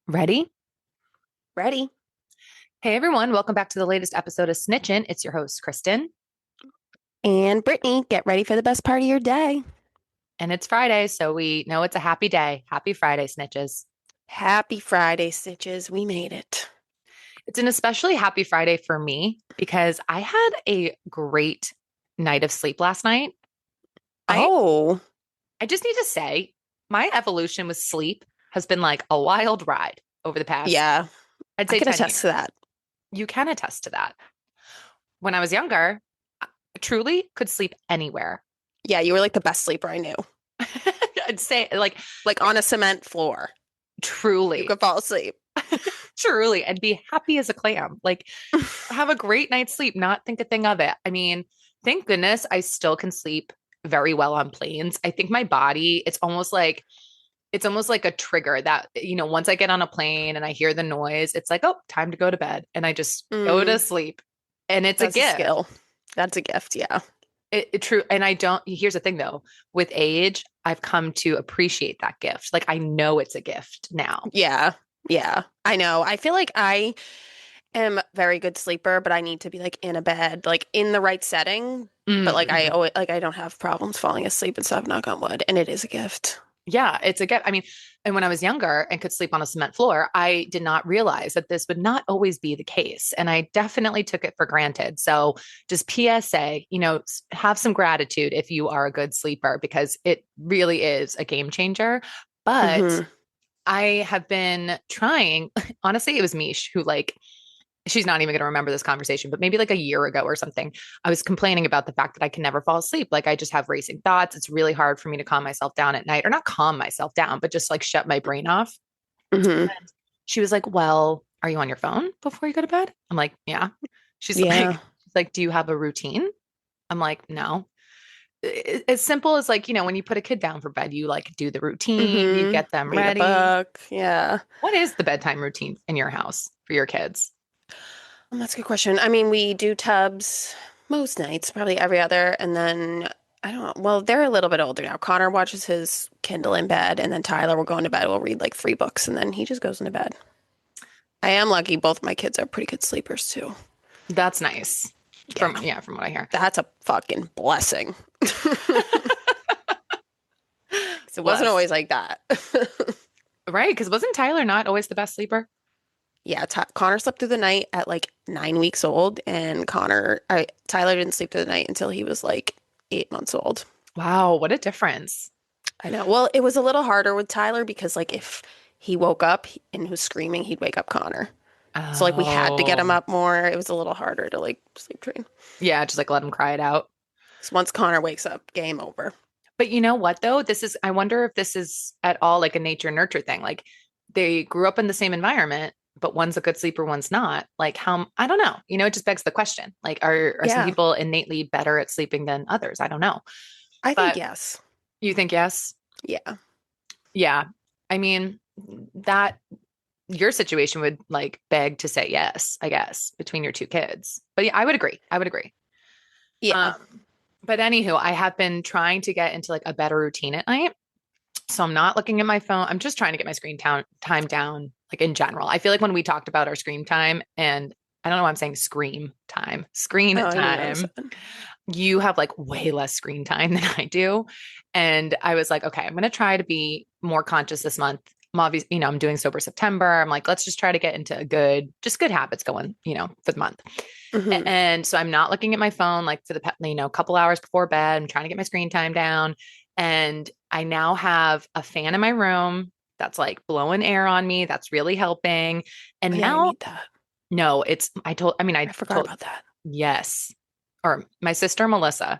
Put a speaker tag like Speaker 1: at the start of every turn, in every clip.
Speaker 1: Ready?
Speaker 2: Ready.
Speaker 1: Hey everyone, welcome back to the latest episode of Snitchin'. It's your host, Kristen,
Speaker 2: And Brittany, get ready for the best part of your day.
Speaker 1: and it's Friday, so we know it's a happy day. Happy Friday, snitches.
Speaker 2: Happy Friday, Stitches. We made it.
Speaker 1: It's an especially happy Friday for me because I had a great night of sleep last night. I
Speaker 2: Oh,
Speaker 1: I just need to say, my evolution with sleep has been like a wild ride over the past,
Speaker 2: yeah.
Speaker 1: I'd
Speaker 2: I
Speaker 1: say
Speaker 2: can
Speaker 1: 10
Speaker 2: attest
Speaker 1: years.
Speaker 2: to that.
Speaker 1: You can attest to that. When I was younger, I truly could sleep anywhere.
Speaker 2: Yeah, you were like the best sleeper I knew.
Speaker 1: I'd say like
Speaker 2: Like on a cement floor. You
Speaker 1: truly.
Speaker 2: could fall asleep.
Speaker 1: Truly, and be happy as a clam. Like, have a great night's sleep, not think a thing of it. I mean, thank goodness I still can sleep very well on planes. I think my body, it's almost like a trigger that, once I get on a plane and I hear the noise, it's like, oh, time to go to bed. And I just go to
Speaker 2: Mm,
Speaker 1: sleep. And it's a
Speaker 2: that's a
Speaker 1: gift.
Speaker 2: skill. That's a gift. Yeah.
Speaker 1: True. And I don't, here's the thing though, with age, I've come to appreciate that gift. Like I know it's a gift now.
Speaker 2: Yeah. Yeah. I know. I feel like I am a very good sleeper, but I need to be like in a bed, like in the right setting. But like I
Speaker 1: Mm-hmm.
Speaker 2: always like I don't have problems falling asleep and stuff, knock on wood. And it is a gift.
Speaker 1: Yeah, it's a gift. I mean, and when I was younger and could sleep on a cement floor, I did not realize that this would not always be the case. And I definitely took it for granted. So just PSA, have some gratitude if you are a good sleeper because it really is a game changer. But
Speaker 2: Hmm.
Speaker 1: I have been trying, honestly, it was Mish who she's not even going to remember this conversation, but maybe like a year ago or something, I was complaining about the fact that I can never fall asleep. Like I just have racing thoughts. It's really hard for me to calm myself down at night or not calm myself down, but just like shut my brain off.
Speaker 2: Hmm.
Speaker 1: And she was like, well, are you on your phone before you go to bed? I'm like, yeah. She's like,
Speaker 2: Yeah.
Speaker 1: she's like, do you have a routine? I'm like, no. As simple as like, when you put a kid down for bed, you like do the routine, you
Speaker 2: Hmm.
Speaker 1: get them
Speaker 2: Read a
Speaker 1: ready.
Speaker 2: book. Yeah.
Speaker 1: What is the bedtime routine in your house for your kids?
Speaker 2: That's a good question. I mean, we do tubs most nights, probably every other, and then I don't know. Well, they're a little bit older now. Connor watches his Kindle in bed, and then Tyler will go into bed. We'll read like three books, and then he just goes into bed. I am lucky. Both my kids are pretty good sleepers too.
Speaker 1: That's nice.
Speaker 2: Yeah,
Speaker 1: From what I hear.
Speaker 2: that's a fucking blessing. 'Cause it wasn't
Speaker 1: Bless.
Speaker 2: always like that.
Speaker 1: Right? Because wasn't Tyler not always the best sleeper?
Speaker 2: Yeah, Connor slept through the night at like 9 weeks old, and Tyler didn't sleep through the night until he was like 8 months old.
Speaker 1: Wow, what a difference.
Speaker 2: I know. Well, it was a little harder with Tyler because like if he woke up and was screaming, he'd wake up Connor. So like we had to get him
Speaker 1: Oh,
Speaker 2: up more. It was a little harder to like sleep train.
Speaker 1: yeah, just like let him cry it out.
Speaker 2: So once Connor wakes up, game over.
Speaker 1: But you know what, though? I wonder if this is at all like a nature nurture thing. Like they grew up in the same environment, but one's a good sleeper, one's not. Like how, I don't know. It just begs the question. Like, are some
Speaker 2: Yeah,
Speaker 1: people innately better at sleeping than others? I don't know.
Speaker 2: I think
Speaker 1: But
Speaker 2: yes.
Speaker 1: you think yes?
Speaker 2: Yeah.
Speaker 1: Yeah. I mean, that your situation would like beg to say yes, I guess, between your two kids. But yeah, I would agree. I would agree.
Speaker 2: Yeah.
Speaker 1: But anywho, I have been trying to get into like a better routine at night. So I'm not looking at my phone. I'm just trying to get my time down, like in general. I feel like when we talked about our screen time, and I don't know why I'm saying screen
Speaker 2: Oh, you know.
Speaker 1: time, you have like way less screen time than I do. And I was like, okay, I'm going to try to be more conscious this month. I'm obviously, I'm doing sober September. I'm like, let's just try to get into just good habits going, for the month.
Speaker 2: Hmm.
Speaker 1: And so I'm not looking at my phone like for couple hours before bed. I'm trying to get my screen time down. And I now have a fan in my room that's like blowing air on me. That's really helping.
Speaker 2: Oh
Speaker 1: And
Speaker 2: yeah, I
Speaker 1: now,
Speaker 2: need that.
Speaker 1: no,
Speaker 2: I
Speaker 1: I
Speaker 2: forgot
Speaker 1: told,
Speaker 2: about that.
Speaker 1: yes. Or my sister, Melissa,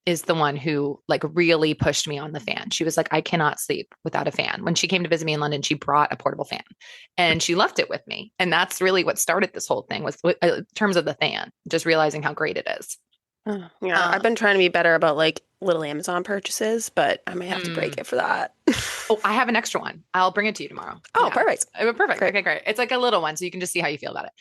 Speaker 1: is the one who like really pushed me on the fan. She was like, I cannot sleep without a fan. When she came to visit me in London, she brought a portable fan and she left it with me. And that's really what started this whole thing was in terms of the fan, just realizing how great it is.
Speaker 2: Oh, yeah, I've
Speaker 1: Um,
Speaker 2: been trying to be better about like little Amazon purchases, but I may have to break
Speaker 1: mm,
Speaker 2: it for that.
Speaker 1: oh, I have an extra one. I'll bring it to you tomorrow.
Speaker 2: Oh,
Speaker 1: Yeah.
Speaker 2: perfect.
Speaker 1: Perfect.
Speaker 2: Great.
Speaker 1: Okay, great. It's like a little one, so you can just see how you feel about it.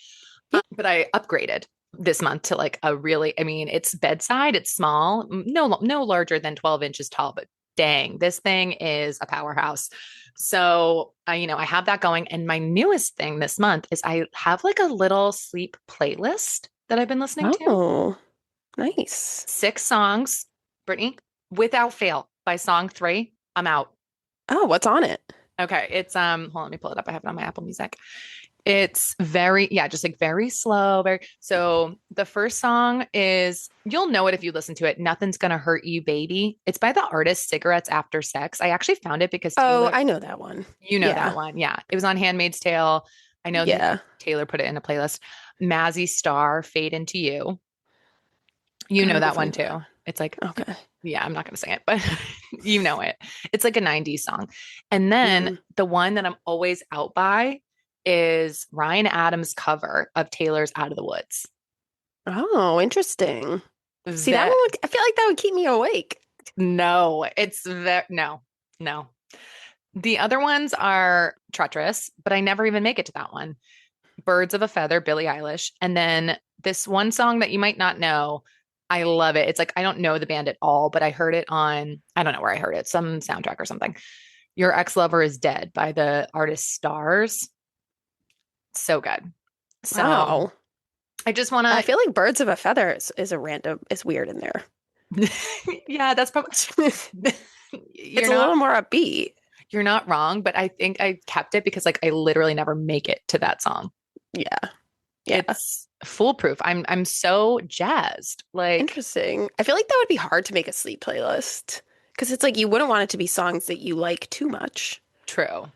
Speaker 2: Yeah.
Speaker 1: But I upgraded this month to like a really, it's bedside, it's small, no larger than 12 inches tall, but dang, this thing is a powerhouse. So, I have that going. And my newest thing this month is I have like a little sleep playlist that I've been listening to.
Speaker 2: Oh, nice.
Speaker 1: 6 songs, Brittany, without fail. By song 3, I'm out.
Speaker 2: Oh, what's on it?
Speaker 1: Okay, it's hold on, let me pull it up. I have it on my Apple Music. It's very, yeah, just like very slow, very. So the first song is, you'll know it if you listen to it. Nothing's Gonna Hurt You, Baby. It's by the artist Cigarettes After Sex. I actually found it because
Speaker 2: Oh,
Speaker 1: Taylor,
Speaker 2: I know that one.
Speaker 1: you know that
Speaker 2: Yeah.
Speaker 1: one. Yeah. It was on Handmaid's Tale. I know
Speaker 2: Yeah.
Speaker 1: Taylor put it in a playlist. Mazzy Star, Fade Into You. You
Speaker 2: I
Speaker 1: know
Speaker 2: don't know
Speaker 1: that
Speaker 2: if I
Speaker 1: one
Speaker 2: know that
Speaker 1: too.
Speaker 2: one.
Speaker 1: It's like,
Speaker 2: Okay.
Speaker 1: yeah, I'm not going to sing it, but you know it. It's like a 90s song. And then
Speaker 2: Mm.
Speaker 1: the one that I'm always out by is Ryan Adams' cover of Taylor's Out of the Woods.
Speaker 2: Oh, interesting. See, that
Speaker 1: That
Speaker 2: one I feel like that would keep me awake.
Speaker 1: no, it's that no, no. The other ones are treacherous, but I never even make it to that one. Birds of a Feather, Billie Eilish. And then this one song that you might not know. I love it. It's like I don't know the band at all, but I heard it on, I don't know where I heard it, some soundtrack or something. Your Ex-Lover Is Dead by the artist Stars. So good. So
Speaker 2: Wow.
Speaker 1: I just want
Speaker 2: I feel like Birds of a Feather is a random, is weird in there.
Speaker 1: to, yeah, that's probably, you're
Speaker 2: It's a
Speaker 1: not,
Speaker 2: little more upbeat.
Speaker 1: you're not wrong, but I think I kept it because like I literally never make it to that song.
Speaker 2: Yeah. Yeah.
Speaker 1: It's foolproof. I'm so jazzed. Like,
Speaker 2: Interesting. I feel like that would be hard to make a sleep playlist because it's like you wouldn't want it to be songs that you like too much.
Speaker 1: true.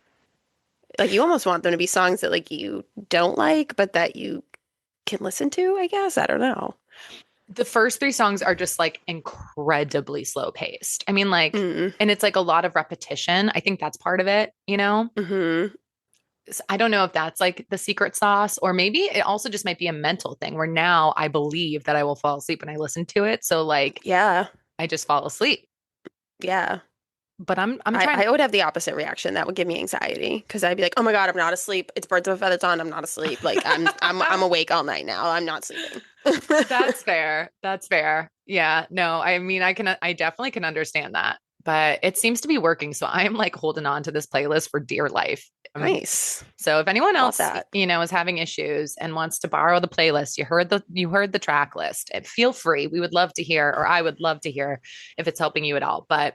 Speaker 2: Like you almost want them to be songs that like you don't like, but that you can listen to, I guess. I don't know.
Speaker 1: The first 3 songs are just like incredibly slow paced. I mean, like,
Speaker 2: Mm.
Speaker 1: and it's like a lot of repetition. I think that's part of it, you know?
Speaker 2: Hmm.
Speaker 1: I don't know if that's like the secret sauce, or maybe it also just might be a mental thing where now I believe that I will fall asleep when I listen to it. So like
Speaker 2: Yeah.
Speaker 1: I just fall asleep.
Speaker 2: Yeah.
Speaker 1: But I'm
Speaker 2: I,
Speaker 1: trying.
Speaker 2: I would have the opposite reaction. That would give me anxiety because I'd be like, "Oh my God, I'm not asleep. It's Birds of a Feather on. I'm not asleep. Like I'm awake all night now. I'm not sleeping."
Speaker 1: That's fair. That's fair. Yeah. No, I mean, I definitely can understand that, but it seems to be working. So I'm like holding on to this playlist for dear life.
Speaker 2: Nice.
Speaker 1: So if anyone
Speaker 2: Love
Speaker 1: else,
Speaker 2: that.
Speaker 1: is having issues and wants to borrow the playlist, you heard the track list. And feel free. We would love to hear, or I would love to hear if it's helping you at all. But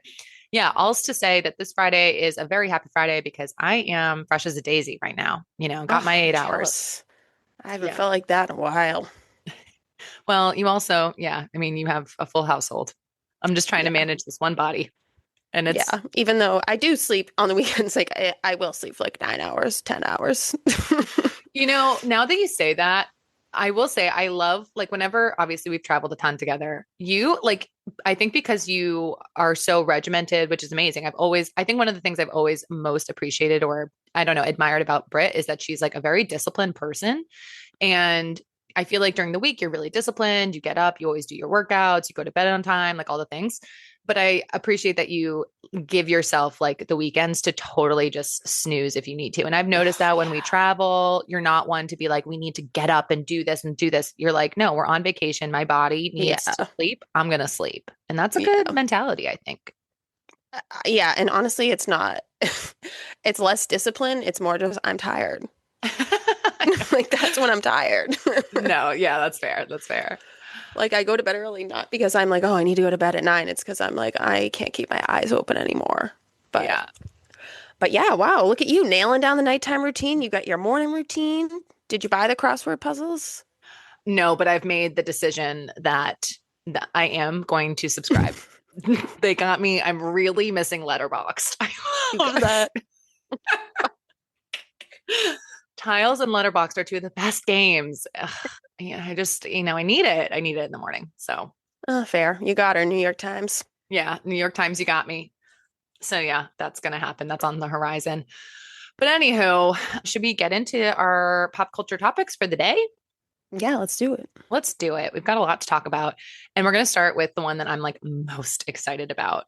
Speaker 1: yeah, all's to say that this Friday is a very happy Friday because I am fresh as a daisy right now. Got
Speaker 2: Oh,
Speaker 1: my 8 hours.
Speaker 2: jealous. I haven't
Speaker 1: Yeah.
Speaker 2: felt like that in a while.
Speaker 1: Well, you also, yeah, I mean, you have a full household. I'm just trying to
Speaker 2: Yeah.
Speaker 1: manage this one body. And it's,
Speaker 2: Yeah. Even though I do sleep on the weekends, like I will sleep for like 9 hours, 10 hours.
Speaker 1: now that you say that, I will say I love like whenever obviously we've traveled a ton together. You like I think because you are so regimented, which is amazing. I think one of the things I've always most appreciated or I don't know, admired about Brit is that she's like a very disciplined person. And I feel like during the week, you're really disciplined. You get up, you always do your workouts, you go to bed on time, like all the things. But I appreciate that you give yourself like the weekends to totally just snooze if you need to. And I've noticed
Speaker 2: Oh,
Speaker 1: that when we
Speaker 2: yeah.
Speaker 1: travel, you're not one to be like, we need to get up and do this and do this. You're like, no, we're on vacation. My body needs to
Speaker 2: Yeah.
Speaker 1: sleep. I'm going to sleep. And that's a good
Speaker 2: Yeah.
Speaker 1: mentality, I think.
Speaker 2: Yeah. And honestly, it's not, it's less discipline. It's more just I'm tired. Like that's when I'm tired.
Speaker 1: No, yeah, that's fair. That's fair.
Speaker 2: Like I go to bed early, not because I'm like, oh, I need to go to bed at 9. It's because I'm like, I can't keep my eyes open anymore. But
Speaker 1: Yeah.
Speaker 2: but yeah, wow, look at you nailing down the nighttime routine. You got your morning routine. Did you buy the crossword puzzles?
Speaker 1: No, but I've made the decision that I am going to subscribe. They got me. I'm really missing Letterboxd. I love that. Tiles and Letterboxd are 2 of the best games. Ugh, yeah, I just, I need it. I need it in the morning. So,
Speaker 2: Fair. You got her, New York Times.
Speaker 1: yeah, New York Times, you got me. So, yeah, that's going to happen. That's on the horizon. But anywho, should we get into our pop culture topics for the day?
Speaker 2: Yeah, let's do it.
Speaker 1: Let's do it. We've got a lot to talk about. And we're going to start with the one that I'm like most excited about.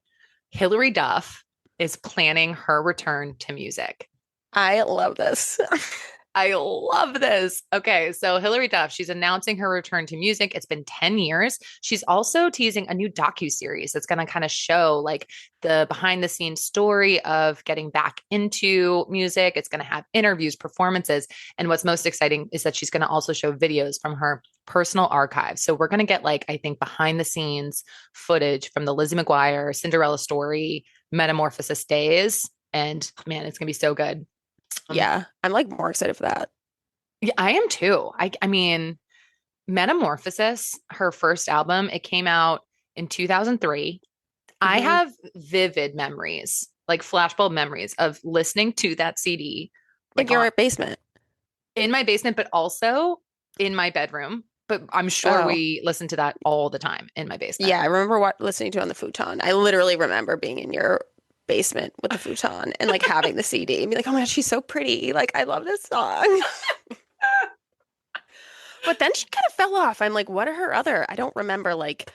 Speaker 1: Hilary Duff is planning her return to music.
Speaker 2: I love this.
Speaker 1: I love this. Okay, so Hilary Duff, she's announcing her return to music. It's been 10 years. She's also teasing a new docu-series that's going to kind of show like the behind the scenes story of getting back into music. It's going to have interviews, performances, and what's most exciting is that she's going to also show videos from her personal archive. So we're going to get like I think behind the scenes footage from the Lizzie McGuire Cinderella story Metamorphosis days and man, it's going to be so good. Um,
Speaker 2: Yeah, I'm like more excited for that.
Speaker 1: Yeah, I am too. I mean, Metamorphosis, her first album, it came out in 2003. I
Speaker 2: Hmm.
Speaker 1: have vivid memories, like flashbulb memories of listening to that CD,
Speaker 2: In
Speaker 1: like on
Speaker 2: your basement.
Speaker 1: in my basement, but also in my bedroom. But I'm sure
Speaker 2: Oh,
Speaker 1: we listened to that all the time in my basement.
Speaker 2: yeah, I remember listening to it on the futon. I literally remember being in your basement with the futon and like having the CD and be like, oh my God, she's so pretty. Like, I love this song. But then she kind of fell off. I'm like, what are her other? I don't remember like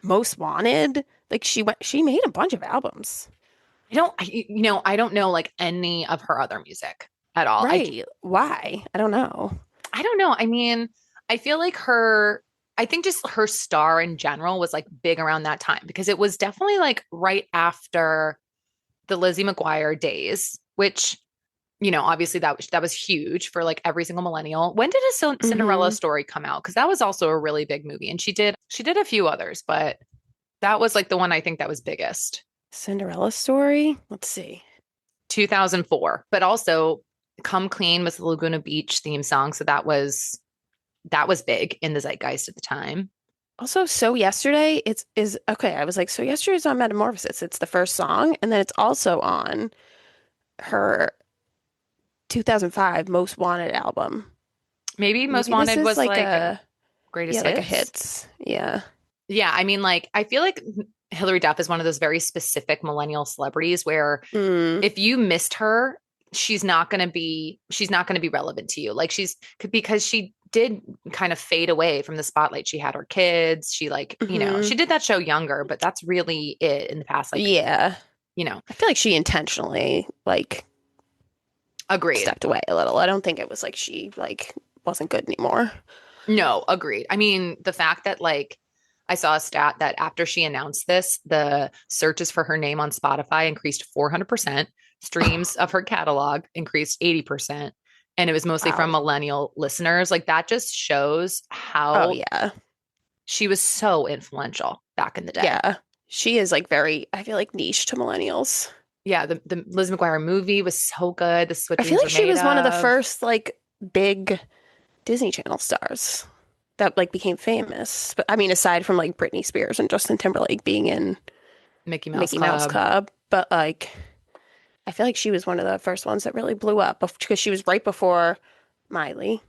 Speaker 2: Most Wanted. Like she made a bunch of albums.
Speaker 1: I don't know like any of her other music at all.
Speaker 2: Right. Why? I don't know.
Speaker 1: I don't know. I mean, I feel like I think just her star in general was like big around that time because it was definitely like right after the Lizzie McGuire days, which, obviously that was huge for like every single millennial. When did a Cinderella
Speaker 2: Hmm.
Speaker 1: story come out? Because that was also a really big movie. And she did a few others, but that was like the one I think that was biggest.
Speaker 2: Cinderella story. Let's see.
Speaker 1: 2004, but also Come Clean was the Laguna Beach theme song. So that was big in the zeitgeist at the time.
Speaker 2: Also, So Yesterday, it's is okay. I was like, So Yesterday's on Metamorphosis. It's the first song, and then it's also on her 2005 Most Wanted album.
Speaker 1: Maybe Most
Speaker 2: Maybe this
Speaker 1: Wanted
Speaker 2: is
Speaker 1: was
Speaker 2: like
Speaker 1: like
Speaker 2: a
Speaker 1: greatest
Speaker 2: yeah, like a
Speaker 1: hits.
Speaker 2: hits. Yeah.
Speaker 1: Yeah, I mean, like, I feel like Hilary Duff is one of those very specific millennial celebrities where
Speaker 2: Mm,
Speaker 1: if you missed her, she's not going to be relevant to you. Like because she did kind of fade away from the spotlight. She had her kids. She like,
Speaker 2: hmm.
Speaker 1: she did that show younger, but that's really it in the past like,
Speaker 2: Yeah.
Speaker 1: you know,
Speaker 2: I feel like she intentionally like
Speaker 1: agreed.
Speaker 2: stepped away a little. I don't think it was like she like wasn't good anymore.
Speaker 1: No, agreed. I mean, the fact that like I saw a stat that after she announced this, the searches for her name on Spotify increased 400%, streams of her catalog increased 80%, and it was mostly from
Speaker 2: Wow.
Speaker 1: millennial listeners. Like that just shows
Speaker 2: Oh
Speaker 1: how
Speaker 2: yeah.
Speaker 1: she was so influential back in the day.
Speaker 2: Yeah. She is like very, I feel like niche to millennials.
Speaker 1: Yeah, the Liz McGuire movie was so good. This is what
Speaker 2: I feel
Speaker 1: dreams
Speaker 2: like
Speaker 1: are
Speaker 2: she
Speaker 1: made
Speaker 2: was one of the
Speaker 1: of.
Speaker 2: first like big Disney Channel stars that like became famous. But I mean, aside from like Britney Spears and Justin Timberlake being in
Speaker 1: Mickey Mouse
Speaker 2: Mickey Mouse
Speaker 1: Club.
Speaker 2: Club, but like I feel like she was one of the first ones that really blew up because she was right before Miley.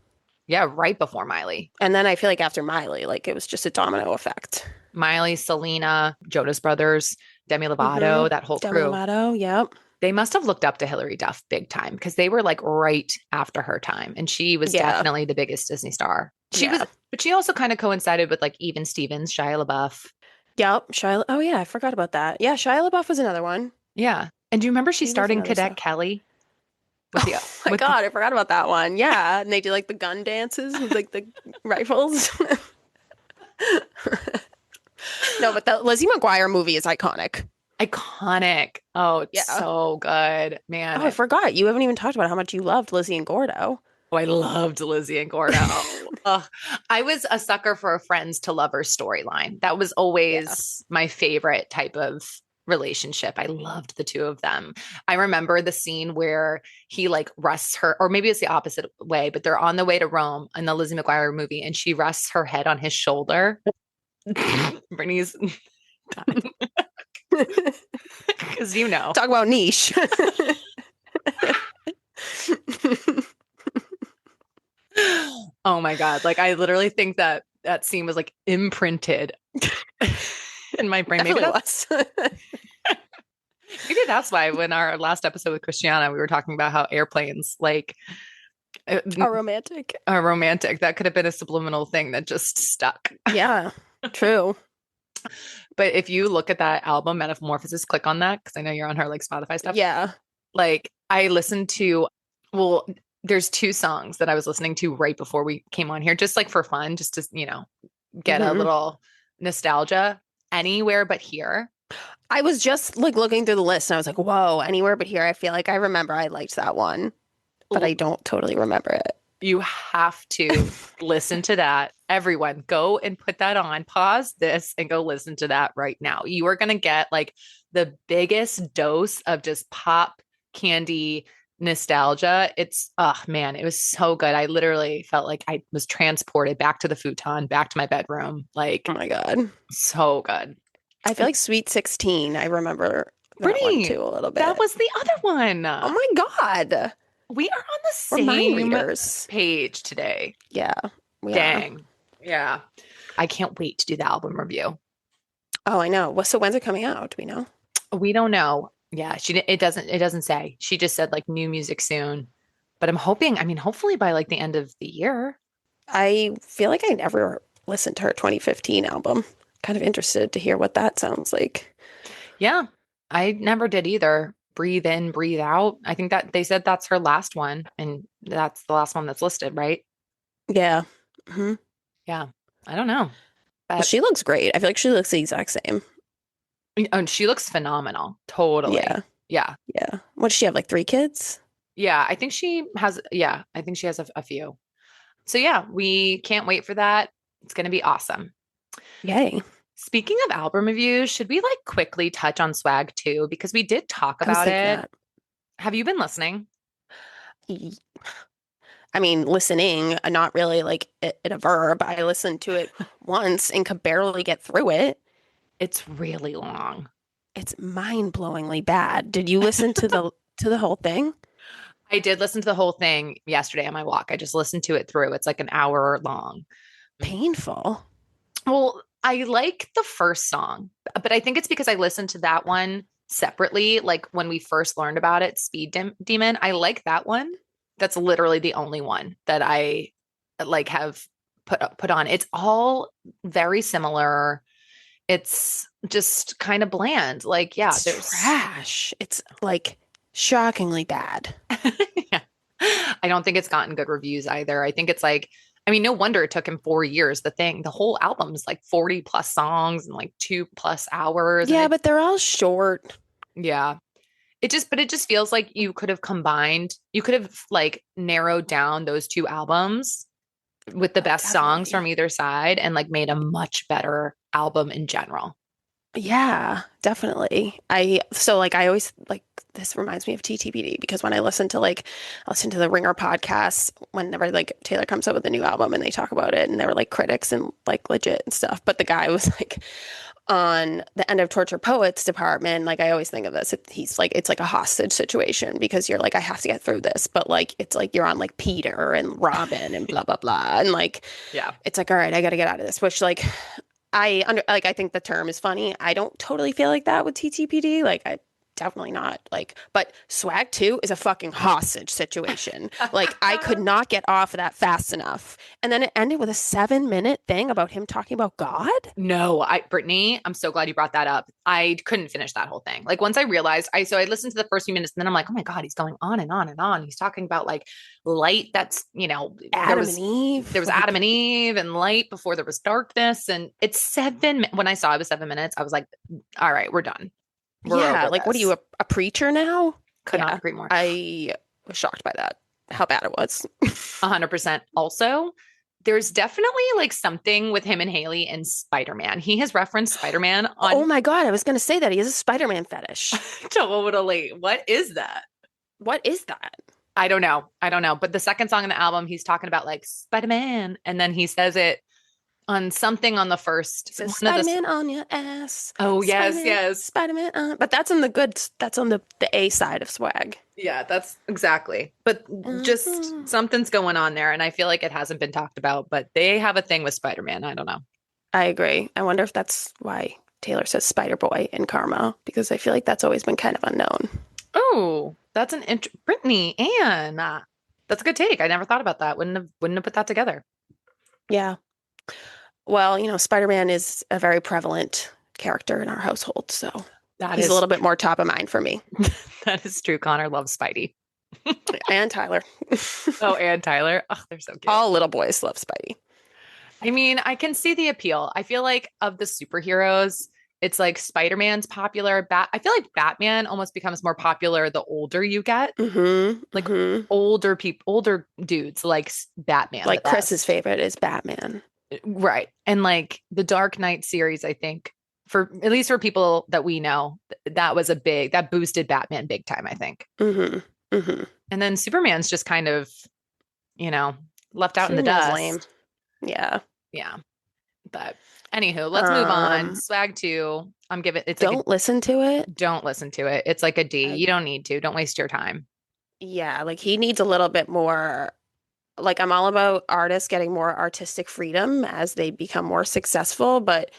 Speaker 1: Yeah, right before Miley.
Speaker 2: And then I feel like after Miley, like it was just a domino effect.
Speaker 1: Miley, Selena, Jonas Brothers, Demi
Speaker 2: Mm-hmm.
Speaker 1: Lovato, that whole
Speaker 2: Demi
Speaker 1: crew.
Speaker 2: Lovato, yep.
Speaker 1: They must have looked up to Hilary Duff big time because they were like right after her time. And she was
Speaker 2: Yeah,
Speaker 1: definitely the biggest Disney star.
Speaker 2: yeah.
Speaker 1: But she also kind of coincided with like Even Stevens, Shia LaBeouf.
Speaker 2: Yep. Shia. Oh yeah, I forgot about that. Yeah, Shia LaBeouf was another one.
Speaker 1: Yeah. And do you remember she
Speaker 2: He was
Speaker 1: starred in
Speaker 2: another
Speaker 1: Cadet
Speaker 2: star.
Speaker 1: Kelly with the,
Speaker 2: Oh my
Speaker 1: with the,
Speaker 2: God, I forgot about that one. Yeah, and they do like the gun dances with like the rifles. No, but the Lizzie McGuire movie is iconic.
Speaker 1: iconic. Oh, it's
Speaker 2: Yeah.
Speaker 1: so good,
Speaker 2: Oh,
Speaker 1: man.
Speaker 2: I forgot. You haven't even talked about how much you loved Lizzie and Gordo.
Speaker 1: Oh, I loved Lizzie and Gordo. Ugh. I was a sucker for a friends to lovers storyline. That was
Speaker 2: Yeah.
Speaker 1: always my favorite type of relationship. I loved the two of them. I remember the scene where he like rests her, or maybe it's the opposite way, but they're on the way to Rome in the Lizzie McGuire movie, and she rests her head on his shoulder. Brittany's because
Speaker 2: Talk about niche.
Speaker 1: Oh my God. Like I literally think that that scene was like imprinted in my brain.
Speaker 2: Definitely was.
Speaker 1: Maybe that's why when our last episode with Christiana, we were talking about how airplanes like uh,
Speaker 2: Are romantic.
Speaker 1: are romantic. That could have been a subliminal thing that just stuck.
Speaker 2: Yeah, true.
Speaker 1: But if you look at that album, Metamorphosis, click on that because I know you're on her like Spotify stuff.
Speaker 2: Yeah.
Speaker 1: Like I listened to, well, there's two songs that I was listening to right before we came on here, just like for fun, just to, get a
Speaker 2: Hmm.
Speaker 1: little nostalgia. Anywhere But Here.
Speaker 2: I was just like looking through the list and I was like, whoa, anywhere but here. I feel like I remember I liked that one, but I don't totally remember it.
Speaker 1: You have to listen to that. Everyone, go and put that on. Pause this and go listen to that right now. You are going to get like the biggest dose of just pop candy nostalgia. It's, oh man, it was so good. I literally felt like I was transported back to the futon, back to my bedroom.
Speaker 2: Oh
Speaker 1: Like,
Speaker 2: my God.
Speaker 1: so good.
Speaker 2: I feel like Sweet 16. I remember that one
Speaker 1: Brittany,
Speaker 2: too a little
Speaker 1: that
Speaker 2: bit.
Speaker 1: was the other one.
Speaker 2: Oh my God.
Speaker 1: We are on the
Speaker 2: We're mind
Speaker 1: same
Speaker 2: readers.
Speaker 1: page today.
Speaker 2: Yeah, we are.
Speaker 1: Dang. Yeah. I can't wait to do the album review.
Speaker 2: Oh, I know. Well, so when's it coming out? Do we know?
Speaker 1: We don't know. Yeah, it doesn't say. She just said like new music soon. But I'm hoping, I mean, hopefully by like the end of the year.
Speaker 2: I feel like I never listened to her 2015 album. Kind of interested to hear what that sounds like.
Speaker 1: Yeah. I never did either. Breathe in, breathe out. I think that they said that's her last one and that's the last one that's listed, right?
Speaker 2: Yeah. Hmm.
Speaker 1: Yeah. I don't know.
Speaker 2: Well,
Speaker 1: But
Speaker 2: she looks great. I feel like she looks the exact same.
Speaker 1: and she looks phenomenal. Totally.
Speaker 2: Yeah.
Speaker 1: Yeah.
Speaker 2: Yeah. What does she have? Like three kids?
Speaker 1: Yeah, I think she has a few. So yeah, we can't wait for that. It's going to be awesome.
Speaker 2: Yay.
Speaker 1: Speaking of album reviews, should we like quickly touch on Swag too? Because we did talk
Speaker 2: I was
Speaker 1: about
Speaker 2: thinking
Speaker 1: it.
Speaker 2: that.
Speaker 1: Have you been listening?
Speaker 2: Y- I mean, listening, not really like it a verb. I listened to it once and could barely get through it.
Speaker 1: It's really long.
Speaker 2: It's mind-blowingly bad. Did you listen to the whole thing?
Speaker 1: I did listen to the whole thing yesterday on my walk. I just listened to it through. It's like an hour long.
Speaker 2: Painful.
Speaker 1: Well, I like the first song, but I think it's because I listened to that one separately. Like when we first learned about it, Demon. I like that one. That's literally the only one that I like have put on. It's all very similar. It's just kind of bland. Like, yeah,
Speaker 2: It's
Speaker 1: there's
Speaker 2: trash. It's like shockingly bad.
Speaker 1: yeah. I don't think it's gotten good reviews either. I think it's like, I mean, no wonder it took him 4 years. The whole album is like 40 plus songs and like 2 plus hours. And
Speaker 2: Yeah, but they're all short.
Speaker 1: yeah, but it just feels like you could have like narrowed down those two albums with the
Speaker 2: Oh,
Speaker 1: best songs
Speaker 2: definitely.
Speaker 1: from either side and like made a much better album in general.
Speaker 2: Yeah, definitely. I always like this reminds me of TTPD because when I listen to the Ringer podcast whenever like Taylor comes up with a new album and they talk about it and they were like critics and like legit and stuff. But the guy was like on the End of Torture Poets department. Like I always think of this. He's like it's like a hostage situation because you're like I have to get through this, but like it's like you're on like Peter and Robin and blah blah blah and like
Speaker 1: Yeah.
Speaker 2: it's like all right, I got to get out of this. Which like I think the term is funny. I don't totally feel like that with TTPD. Like I definitely not like but Swag 2 is a fucking hostage situation. Like I could not get off of that fast enough. And then it ended with a 7-minute thing about him talking about God.
Speaker 1: No, Brittany, I'm so glad you brought that up. I couldn't finish that whole thing. Like once I realized, I listened to the first few minutes and then I'm like, oh my God, he's going on and on and on. He's talking about like light that's,
Speaker 2: Adam and
Speaker 1: there
Speaker 2: Eve.
Speaker 1: was Adam
Speaker 2: Like
Speaker 1: and Eve and light before there was darkness. And it's when I saw it was 7 minutes, I was like, all right, we're done. We're
Speaker 2: yeah,
Speaker 1: over
Speaker 2: like what are
Speaker 1: this.
Speaker 2: you a preacher now?
Speaker 1: Could not
Speaker 2: Yeah.
Speaker 1: agree more.
Speaker 2: I was shocked by that. How bad it was.
Speaker 1: 100%. Also, there's definitely like something with him and Haley and Spider-Man. He has referenced Spider-Man
Speaker 2: Oh
Speaker 1: on
Speaker 2: my God, I was going to say that he has a Spider-Man fetish.
Speaker 1: totally. What is that?
Speaker 2: What is that?
Speaker 1: I don't know. I don't know. But the second song in the album, he's talking about like Spider-Man. And then he says it on something on the first
Speaker 2: It says
Speaker 1: one of the.
Speaker 2: Spider-Man on your ass.
Speaker 1: Oh, yes,
Speaker 2: Spider-Man,
Speaker 1: yes.
Speaker 2: Spider-Man on. But that's on the A side of Swag.
Speaker 1: Yeah, that's exactly. But just
Speaker 2: Mhm.
Speaker 1: something's going on there. And I feel like it hasn't been talked about, but they have a thing with Spider-Man. I don't know.
Speaker 2: I agree. I wonder if that's why Taylor says Spider-Boy in Karma, because I feel like that's always been kind of unknown.
Speaker 1: Oh, that's Brittany Ann. That's a good take. I never thought about that. Wouldn't have put that together.
Speaker 2: Yeah. Well, Spider-Man is a very prevalent character in our household, so
Speaker 1: That
Speaker 2: he's a
Speaker 1: is
Speaker 2: little bit more top of mind for me.
Speaker 1: that is true. Connor loves Spidey.
Speaker 2: And Tyler.
Speaker 1: Oh, and Tyler. Oh, they're so cute.
Speaker 2: All little boys love Spidey.
Speaker 1: I mean, I can see the appeal. I feel like of the superheroes, it's like Spider-Man's popular. I feel like Batman almost becomes more popular the older you get.
Speaker 2: Mm-hmm.
Speaker 1: Like
Speaker 2: Mm-hmm.
Speaker 1: older people, older dudes like Batman the
Speaker 2: Like Chris's
Speaker 1: best.
Speaker 2: favorite is Batman.
Speaker 1: Right. And like the Dark Knight series, I think for at least for people that we know, that was that boosted Batman big time, I think.
Speaker 2: Mm-hmm. Mm-hmm.
Speaker 1: And then Superman's just kind of, you know, left out in the
Speaker 2: Superman's lame.
Speaker 1: dust.
Speaker 2: Yeah.
Speaker 1: Yeah. But anywho, let's move on.
Speaker 2: Um,
Speaker 1: Swag 2. I'm giving it's like a
Speaker 2: don't listen to it.
Speaker 1: don't listen to it. It's like a D.
Speaker 2: I,
Speaker 1: You don't need to. Don't waste your time.
Speaker 2: yeah, like he needs a little bit more. Like I'm all about artists getting more artistic freedom as they become more successful, but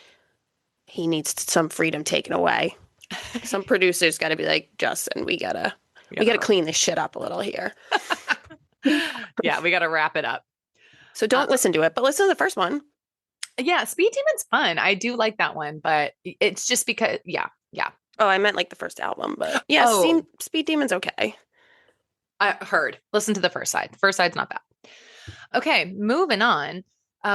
Speaker 2: he needs some freedom taken away. Some producers got to be like, Justin, we gotta
Speaker 1: Yeah.
Speaker 2: clean this shit up a little here.
Speaker 1: Yeah, we got to wrap it up.
Speaker 2: So
Speaker 1: Uh,
Speaker 2: don't listen to it, but listen to the first one.
Speaker 1: yeah, Speed Demon's fun. I do like that one, but it's just because, yeah, yeah.
Speaker 2: Oh, I meant like the first album, but yeah,
Speaker 1: Oh,
Speaker 2: Speed Demon's okay.
Speaker 1: I heard. Listen to the first side. The first side's not bad. Okay, moving on.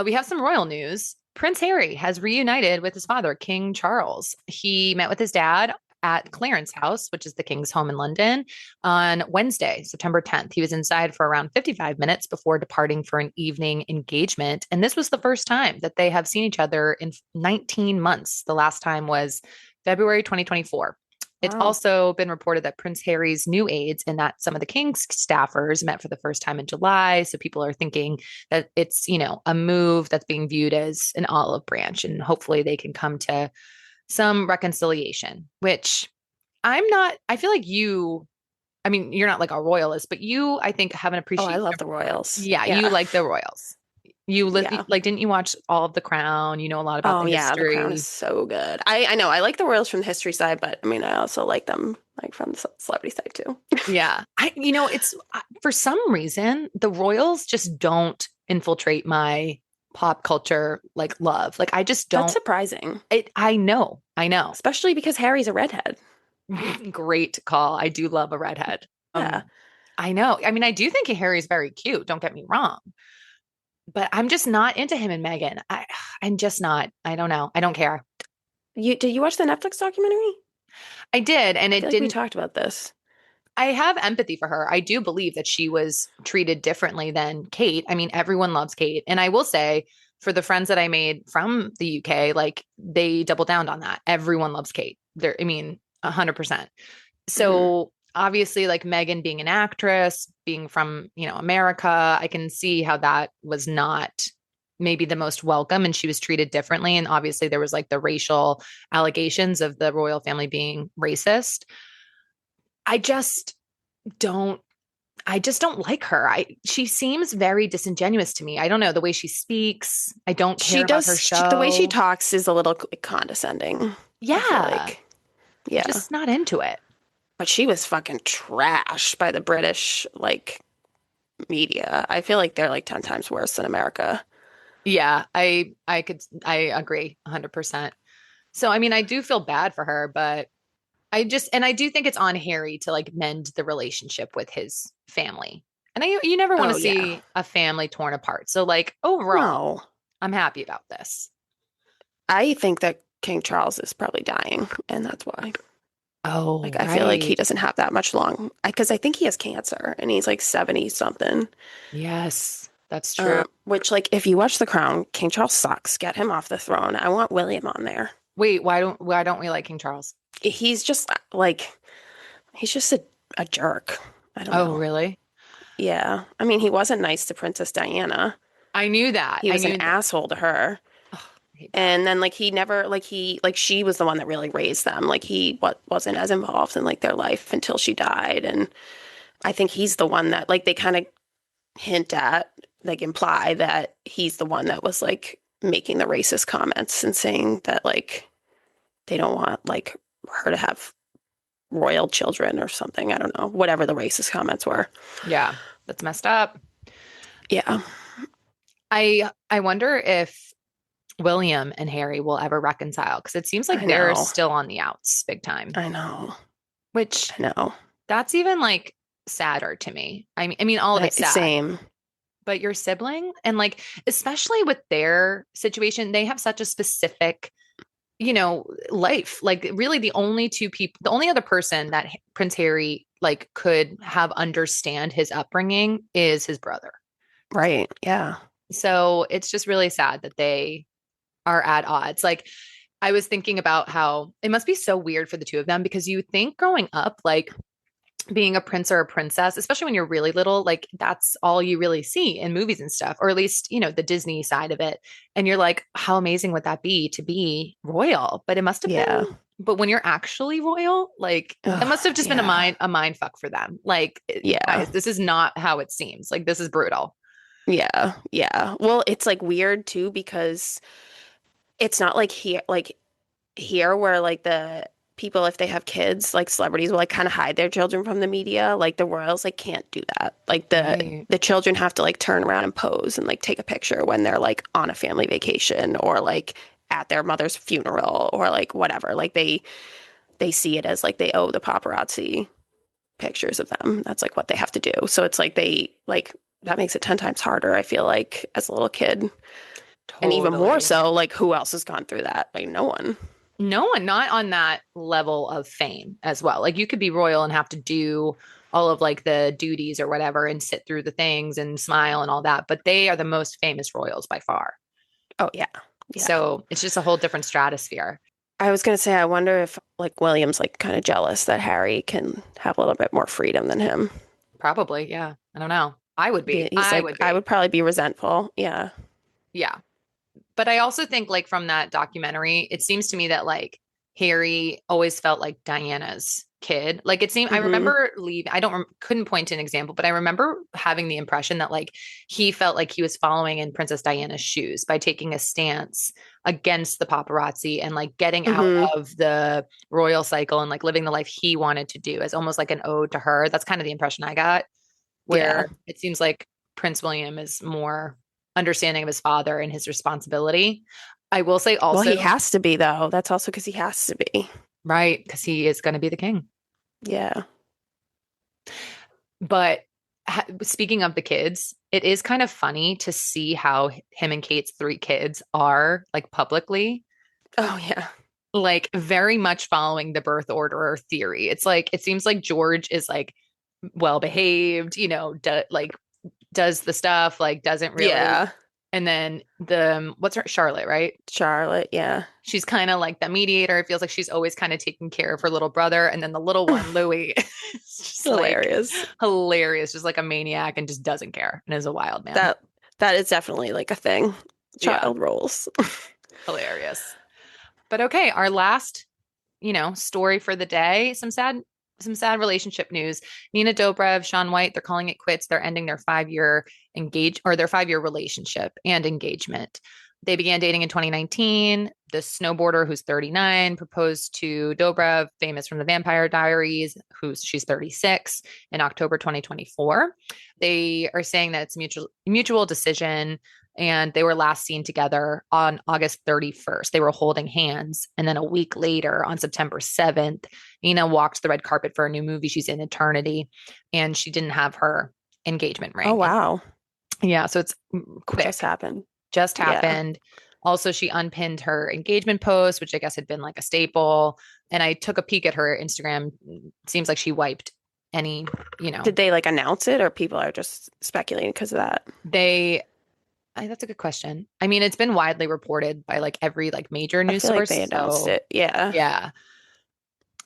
Speaker 1: We have some royal news. Prince Harry has reunited with his father, King Charles. He met with his dad at Clarence House, which is the king's home in London, on Wednesday, September 10th. He was inside for around 55 minutes before departing for an evening engagement. And this was the first time that they have seen each other in 19 months. The last time was February 2024. It's
Speaker 2: Wow.
Speaker 1: also been reported that Prince Harry's new aides and that some of the king's staffers met for the first time in July. So people are thinking that it's, a move that's being viewed as an olive branch, and hopefully they can come to some reconciliation, which I feel like I mean, you're not like a royalist, but I think, have an
Speaker 2: Oh, I
Speaker 1: appreciation.
Speaker 2: love the Royals.
Speaker 1: Yeah, you
Speaker 2: Yeah.
Speaker 1: like the royals.
Speaker 2: Yeah.
Speaker 1: Like, didn't you watch all of The Crown? You know a lot about
Speaker 2: Oh
Speaker 1: the
Speaker 2: yeah, The Crown is
Speaker 1: history.
Speaker 2: so good. I know I like the Royals from the history side, but I mean I also like them like from the celebrity side too.
Speaker 1: Yeah. It's for some reason, the royals just don't infiltrate my pop culture like love. Like, I just
Speaker 2: That's
Speaker 1: don't.
Speaker 2: surprising,
Speaker 1: I know. I know.
Speaker 2: especially because Harry's a redhead.
Speaker 1: Great call. I do love a redhead.
Speaker 2: Yeah.
Speaker 1: I know. I mean, I do think Harry's very cute. Don't get me wrong, but I'm just not into him and Meghan. I'm just not. I don't know. I don't care.
Speaker 2: Did you watch the Netflix documentary?
Speaker 1: I did, and
Speaker 2: I
Speaker 1: it
Speaker 2: feel like we
Speaker 1: didn't.
Speaker 2: talked about this.
Speaker 1: I have empathy for her. I do believe that she was treated differently than Kate. I mean, everyone loves Kate. And I will say, for the friends that I made from the UK, like they doubled down on that. Everyone loves Kate. I mean, 100%.
Speaker 2: Hmm.
Speaker 1: So obviously, like Megan being an actress, being from, America, I can see how that was not maybe the most welcome, and she was treated differently. And obviously there was like the racial allegations of the royal family being racist. I just don't I just don't like her. She seems very disingenuous to me. I don't know the way she speaks. I don't care about her
Speaker 2: The way she
Speaker 1: show.
Speaker 2: talks is a little condescending, I feel
Speaker 1: Yeah,
Speaker 2: like. Yeah.
Speaker 1: just not into it.
Speaker 2: But she was fucking trashed by the British like media. I feel like they're like 10 times worse than America.
Speaker 1: Yeah, I agree 100%. So I mean, I do feel bad for her, but I do think it's on Harry to like mend the relationship with his family. And you never want to
Speaker 2: Oh yeah.
Speaker 1: see a family torn apart. So like overall,
Speaker 2: No.
Speaker 1: I'm happy about this.
Speaker 2: I think that King Charles is probably dying, and that's why.
Speaker 1: Oh,
Speaker 2: Like, I feel like he
Speaker 1: right.
Speaker 2: doesn't have that much long, because I think he has cancer and he's like 70 something.
Speaker 1: Yes, that's true.
Speaker 2: Which, like, if you watch The Crown, King Charles sucks. Get him off the throne. I want William on there.
Speaker 1: Wait, why don't we like King Charles?
Speaker 2: He's just like, he's just a jerk. I don't
Speaker 1: Oh,
Speaker 2: know.
Speaker 1: really?
Speaker 2: Yeah. I mean, he wasn't nice to Princess Diana.
Speaker 1: I knew that.
Speaker 2: He
Speaker 1: I
Speaker 2: was an
Speaker 1: knew that.
Speaker 2: asshole to her.
Speaker 1: Oh, I hate that.
Speaker 2: And then like he never like she was the one that really raised them. Like he wasn't as involved in like their life until she died. And I think he's the one that like they kind of hint at, like imply that he's the one that was like making the racist comments and saying that like they don't want like her to have royal children or something. I don't know. Whatever the racist comments were.
Speaker 1: Yeah, that's messed up.
Speaker 2: Yeah.
Speaker 1: I wonder if William and Harry will ever reconcile, because it seems
Speaker 2: I
Speaker 1: like they're
Speaker 2: know.
Speaker 1: still on the outs big time.
Speaker 2: I know.
Speaker 1: Which
Speaker 2: I know.
Speaker 1: that's even like sadder to me. I mean, all of it's sad,
Speaker 2: Same.
Speaker 1: but your sibling and like, especially with their situation, they have such a specific, life. Like, really, the only two people, the only other person that Prince Harry like could have understand his upbringing is his brother.
Speaker 2: Right. Yeah.
Speaker 1: So it's just really sad that they are at odds. Like, I was thinking about how it must be so weird for the two of them because you think growing up, like being a prince or a princess, especially when you're really little, like that's all you really see in movies and stuff, or at least, the Disney side of it. And you're like, how amazing would that be to be royal? But it must have
Speaker 2: Yeah.
Speaker 1: been, but when you're actually royal, like that must
Speaker 2: Ugh,
Speaker 1: have just been a
Speaker 2: yeah.
Speaker 1: mind fuck for them. Like,
Speaker 2: Yeah.
Speaker 1: guys, this is not how it seems. Like, this is brutal.
Speaker 2: Yeah. Yeah. Well, it's like weird too because it's not like here where like the people, if they have kids, like celebrities will like kind of hide their children from the media. Like the royals like can't do that. Like the
Speaker 1: Right.
Speaker 2: the children have to like turn around and pose and like take a picture when they're like on a family vacation or like at their mother's funeral or like whatever. Like they see it as like they owe the paparazzi pictures of them. That's like what they have to do. So it's like they like that makes it 10 times harder, I feel like, as a little kid. And even more
Speaker 1: Totally.
Speaker 2: so, like who else has gone through that? Like no one.
Speaker 1: No one, not on that level of fame as well. Like, you could be royal and have to do all of like the duties or whatever and sit through the things and smile and all that, but they are the most famous royals by far.
Speaker 2: Oh yeah. Yeah.
Speaker 1: So it's just a whole different stratosphere.
Speaker 2: I was gonna say I wonder if like William's like kind of jealous that Harry can have a little bit more freedom than him.
Speaker 1: Probably, yeah. I don't know. I would be.
Speaker 2: He's
Speaker 1: I
Speaker 2: like
Speaker 1: would
Speaker 2: I
Speaker 1: be.
Speaker 2: would probably be resentful. Yeah.
Speaker 1: Yeah. But I also think like from that documentary, it seems to me that like Harry always felt like Diana's kid. Like, it seemed, I
Speaker 2: Hmm.
Speaker 1: remember leaving, I don't couldn't point to an example, but I remember having the impression that like he felt like he was following in Princess Diana's shoes by taking a stance against the paparazzi and like getting out
Speaker 2: Hmm.
Speaker 1: of the royal cycle and like living the life he wanted to do as almost like an ode to her. That's kind of the impression I got,
Speaker 2: Yeah.
Speaker 1: where it seems like Prince William is more understanding of his father and his responsibility. I will say
Speaker 2: Well,
Speaker 1: also,
Speaker 2: he has to be though. That's also because he has to be.
Speaker 1: right, because he is going to be the king.
Speaker 2: Yeah.
Speaker 1: But speaking of the kids, it is kind of funny to see how him and Kate's three kids are like publicly,
Speaker 2: Oh yeah.
Speaker 1: like very much following the birth order theory. It's like, it seems like George is like well behaved, like does the stuff, like doesn't really.
Speaker 2: Yeah.
Speaker 1: And then the what's her Charlotte, right?
Speaker 2: Charlotte. Yeah.
Speaker 1: She's kind of like the mediator. It feels like she's always kind of taking care of her little brother. And then the little one, Louis, is just like
Speaker 2: Hilarious.
Speaker 1: hilarious, just like a maniac and just doesn't care and is a wild man.
Speaker 2: That that is definitely like a thing.
Speaker 1: Yeah,
Speaker 2: Child roles.
Speaker 1: hilarious. But okay, our last, story for the day, some sad relationship news. Nina Dobrev, Shaun White, they're calling it quits. They're ending their 5-year their 5-year relationship and engagement. They began dating in 2019. The snowboarder, who's 39, proposed to Dobrev, famous from the Vampire Diaries, she's 36, in October 2024. They are saying that it's a mutual decision, and they were last seen together on August 31st. They were holding hands. And then a week later, on September 7th, Nina walked the red carpet for a new movie she's in, Eternity, and she didn't have her engagement
Speaker 2: Oh
Speaker 1: ring.
Speaker 2: wow.
Speaker 1: Yeah, so it's
Speaker 2: It just
Speaker 1: quick,
Speaker 2: happened.
Speaker 1: just
Speaker 2: Yeah.
Speaker 1: happened. Also, she unpinned her engagement post, which I guess had been like a staple. And I took a peek at her Instagram. Seems like she wiped any,
Speaker 2: Did they like announce it or people are just speculating because of that?
Speaker 1: they that's a good question. I mean, it's been widely reported by like every like major
Speaker 2: I
Speaker 1: news
Speaker 2: feel like
Speaker 1: source.
Speaker 2: they announced
Speaker 1: So
Speaker 2: it. Yeah.
Speaker 1: yeah,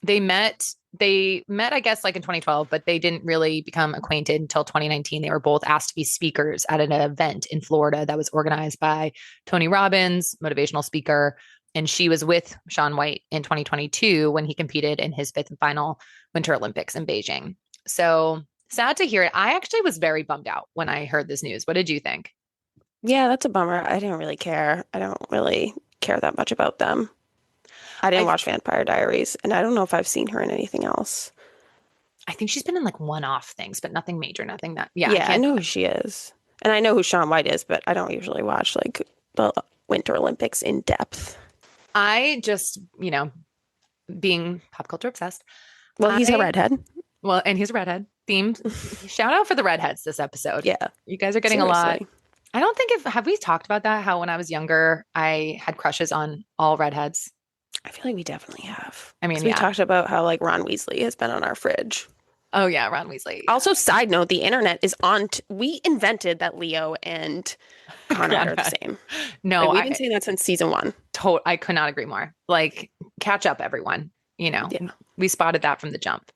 Speaker 1: they met, I guess, like in 2012, but they didn't really become acquainted until 2019. They were both asked to be speakers at an event in Florida that was organized by Tony Robbins, motivational speaker. And she was with Shaun White in 2022 when he competed in his fifth and final Winter Olympics in Beijing. So sad to hear it. I actually was very bummed out when I heard this news. What did you think?
Speaker 2: Yeah, that's a bummer. I didn't really care. I don't really care that much about them. I didn't
Speaker 1: I
Speaker 2: watch Vampire Diaries, and I don't know if I've seen her in anything else.
Speaker 1: I think she's been in like one-off things, but nothing major, nothing that, yeah, I
Speaker 2: Yeah, I
Speaker 1: can't.
Speaker 2: know who she is. And I know who Shaun White is, but I don't usually watch like the Winter Olympics in depth.
Speaker 1: I just, being pop culture obsessed,
Speaker 2: Well, he's a
Speaker 1: I,
Speaker 2: redhead.
Speaker 1: well, and he's a redhead. themed. Shout out for the redheads this episode.
Speaker 2: Yeah,
Speaker 1: You guys are getting a lot.
Speaker 2: seriously.
Speaker 1: I don't think have we talked about that? How when I was younger, I had crushes on all redheads.
Speaker 2: I feel like we definitely have.
Speaker 1: I mean,
Speaker 2: Because we
Speaker 1: yeah.
Speaker 2: talked about how like Ron Weasley has been on our fridge.
Speaker 1: Oh yeah, Ron Weasley.
Speaker 2: Also, side note, the internet is on. We invented that Leo and Conrad are the
Speaker 1: Conrad.
Speaker 2: same.
Speaker 1: No,
Speaker 2: Like we've been saying that since season one.
Speaker 1: I could not agree more. Like, catch up, everyone. You know,
Speaker 2: Yeah.
Speaker 1: we spotted that from the jump.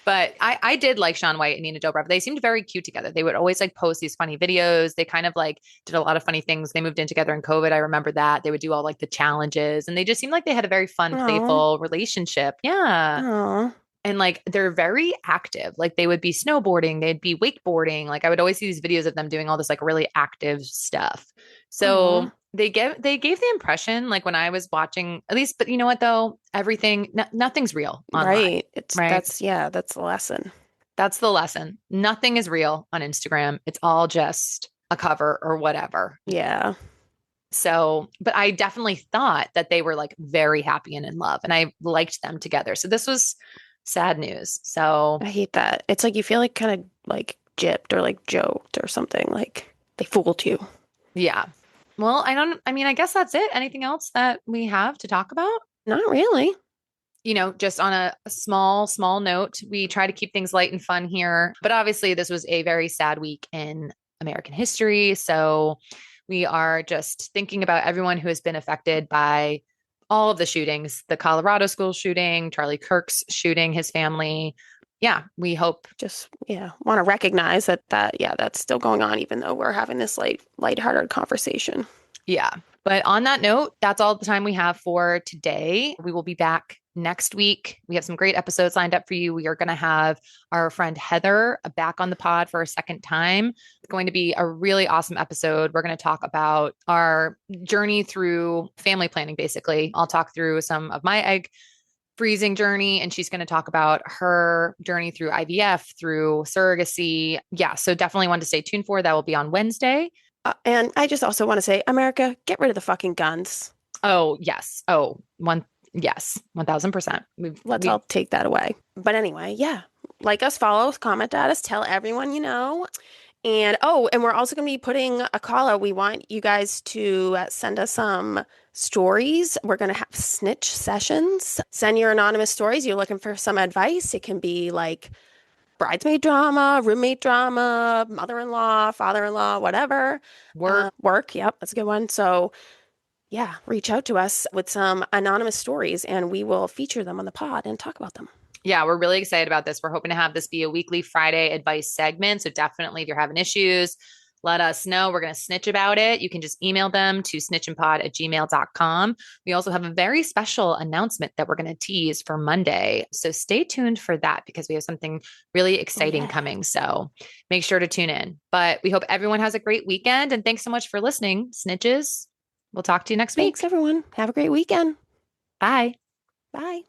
Speaker 1: But I did like Shaun White and Nina Dobrev. They seemed very cute together. They would always like post these funny videos. They kind of like did a lot of funny things. They moved in together in COVID. I remember that. They would do all like the challenges and they just seemed like they had a very fun,
Speaker 2: Oh,
Speaker 1: playful relationship. Yeah.
Speaker 2: oh,
Speaker 1: And like they're very active. Like they would be snowboarding, they'd be wakeboarding. Like I would always see these videos of them doing all this like really active stuff. So
Speaker 2: oh.
Speaker 1: they gave the impression like when I was watching at least, but you know what though? Nothing's real online,
Speaker 2: Right. It's
Speaker 1: right?
Speaker 2: that's the lesson.
Speaker 1: That's the lesson. Nothing is real on Instagram. It's all just a cover or whatever.
Speaker 2: Yeah.
Speaker 1: So, but I definitely thought that they were like very happy and in love and I liked them together. So this was sad news. So
Speaker 2: I hate that. It's like you feel like kind of like gypped or like joked or something. Like they fooled you.
Speaker 1: yeah. Well, I mean, I guess that's it. Anything else that we have to talk about?
Speaker 2: Not really.
Speaker 1: Just on a small note, we try to keep things light and fun here. But obviously, this was a very sad week in American history. So we are just thinking about everyone who has been affected by all of the shootings, the Colorado school shooting, Charlie Kirk's shooting, his family. Yeah, we hope.
Speaker 2: Just yeah, want to recognize that yeah, that's still going on even though we're having this lighthearted conversation.
Speaker 1: Yeah. But on that note, that's all the time we have for today. We will be back next week. We have some great episodes lined up for you. We are going to have our friend Heather back on the pod for a second time. It's going to be a really awesome episode. We're going to talk about our journey through family planning, basically. I'll talk through some of my egg freezing journey, and she's going to talk about her journey through IVF, through surrogacy. Yeah. So definitely want to stay tuned for that. Will be on Wednesday.
Speaker 2: And I just also want to say, America, get rid of the fucking guns.
Speaker 1: Oh, yes. Yes, 1000%.
Speaker 2: Let's all take that away. But anyway, yeah. Like us, follow us, comment at us, tell everyone you know. And and we're also going to be putting a call out. We want you guys to send us some stories. We're going to have snitch sessions. Send your anonymous stories. You're looking for some advice. It can be like bridesmaid drama, roommate drama, mother-in-law, father-in-law, whatever. Work. Yep, that's a good one. So yeah, reach out to us with some anonymous stories and we will feature them on the pod and talk about them.
Speaker 1: Yeah, we're really excited about this. We're hoping to have this be a weekly Friday advice segment. So definitely if you're having issues, let us know. We're going to snitch about it. You can just email them to snitchinpod@gmail.com. We also have a very special announcement that we're going to tease for Monday. So stay tuned for that because we have something really exciting coming. So make sure to tune in. But we hope everyone has a great weekend. And thanks so much for listening, snitches. We'll talk to you next week.
Speaker 2: Thanks, everyone. Have a great weekend.
Speaker 1: Bye.
Speaker 2: Bye.